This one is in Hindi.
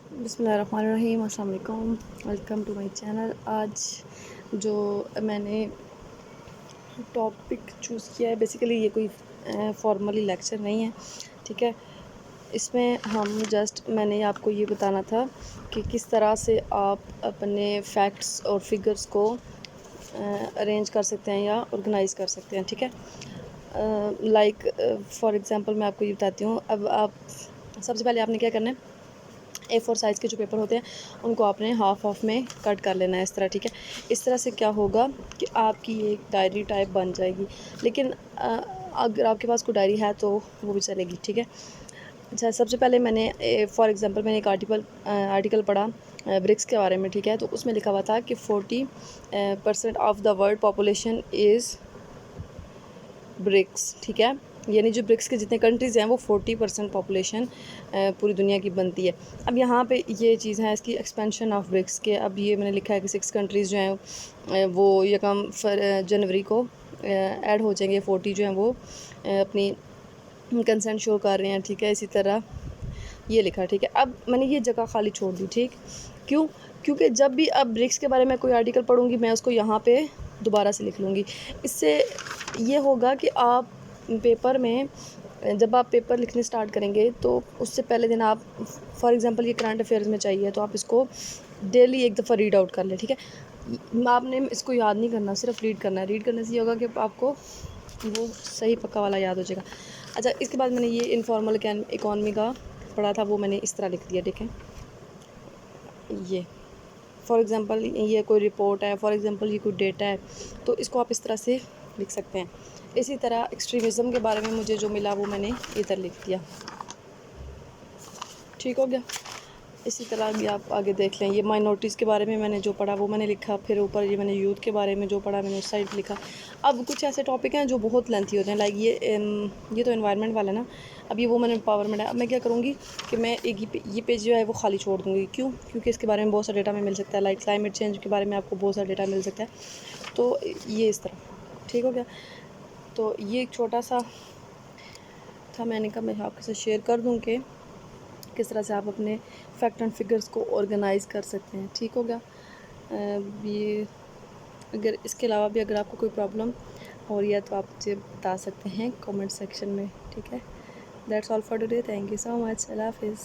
बिस्मिल्लाहिर्रहमानिर्रहीम, अस्सलाम वालेकुम, वेलकम टू माय चैनल। आज जो मैंने टॉपिक चूज़ किया है, बेसिकली ये कोई फॉर्मली लेक्चर नहीं है, ठीक है। इसमें हम मैंने आपको ये बताना था कि किस तरह से आप अपने फैक्ट्स और फिगर्स को अरेंज कर सकते हैं या ऑर्गेनाइज़ कर सकते हैं, ठीक है। लाइक फॉर एग्ज़ाम्पल मैं आपको ये बताती हूँ। अब आप सबसे पहले आपने क्या करना है, A4 साइज़ के जो पेपर होते हैं उनको आपने हाफ में कट कर लेना है, इस तरह, ठीक है। इस तरह से क्या होगा कि आपकी एक डायरी टाइप बन जाएगी। लेकिन अगर आपके पास कोई डायरी है तो वो भी चलेगी, ठीक है। अच्छा, सबसे पहले मैंने फॉर एग्ज़ाम्पल मैंने एक आर्टिकल पढ़ा ब्रिक्स के बारे में, ठीक है। तो उसमें लिखा हुआ था कि 40% of the world population is BRICS, ठीक है। यानी जो ब्रिक्स के जितने कंट्रीज़ हैं वो 40% पॉपुलेशन पूरी दुनिया की बनती है। अब यहाँ पे ये चीज़ है इसकी एक्सपेंशन ऑफ ब्रिक्स के। अब ये मैंने लिखा है कि 6 कंट्रीज़ जो हैं वो यकम जनवरी को ऐड हो जाएंगे। 40 जो हैं वो अपनी कंसेंट शो कर रहे हैं, ठीक है। इसी तरह ये लिखा, ठीक है। अब मैंने ये जगह खाली छोड़ दी, ठीक। क्यों? क्योंकि जब भी अब ब्रिक्स के बारे में कोई आर्टिकल पढ़ूँगी मैं उसको यहाँ पे दोबारा से लिख लूँगी। इससे ये होगा कि आप पेपर में जब आप पेपर लिखने स्टार्ट करेंगे तो उससे पहले दिन आप फॉर एग्ज़ाम्पल ये करंट अफेयर्स में चाहिए तो आप इसको डेली एक दफ़ा रीड आउट कर लें, ठीक है। आपने इसको याद नहीं करना, सिर्फ रीड करना है। रीड करने से ये होगा कि आपको वो सही पक्का वाला याद हो जाएगा। अच्छा, इसके बाद मैंने ये इनफॉर्मल इकॉनमी का पढ़ा था, वो मैंने इस तरह लिख दिया, ठीक है। ये फॉर एग्ज़ाम्पल ये कोई रिपोर्ट है, फॉर एग्ज़ाम्पल ये कोई डेटा है, तो इसको आप इस तरह से लिख सकते हैं। इसी तरह एक्सट्रीमिज़म के बारे में मुझे जो मिला वो मैंने इधर लिख दिया, ठीक हो गया। इसी तरह भी आप आगे देख लें। ये माइनॉरिटीज़ के बारे में मैंने जो पढ़ा वो मैंने लिखा, फिर ऊपर ये मैंने यूथ के बारे में जो पढ़ा मैंने उस साइड लिखा। अब कुछ ऐसे टॉपिक हैं जो बहुत लेंथी होते हैं, लाइक ये तो एनवायरनमेंट वाला है ना। अब ये वुमेन एम्पावरमेंट है। अब मैं क्या करूँगी कि मैं एक ये पेज जो है वो खाली छोड़ दूँगी। क्यों? क्योंकि इसके बारे में बहुत सा डेटा में मिल सकता है, लाइक क्लाइमेट चेंज के बारे में आपको बहुत सा डेटा मिल सकता है। तो ये इस तरह, ठीक हो गया। तो ये एक छोटा सा था, मैंने कहा मैं आपके साथ शेयर कर दूँ कि किस तरह से आप अपने फैक्ट एंड फिगर्स को ऑर्गेनाइज़ कर सकते हैं, ठीक हो गया। ये अगर इसके अलावा भी अगर आपको कोई प्रॉब्लम हो रही है तो आप मुझे बता सकते हैं कमेंट सेक्शन में, ठीक है। That's all for today, thank you so much, अल्लाह हाफिज़।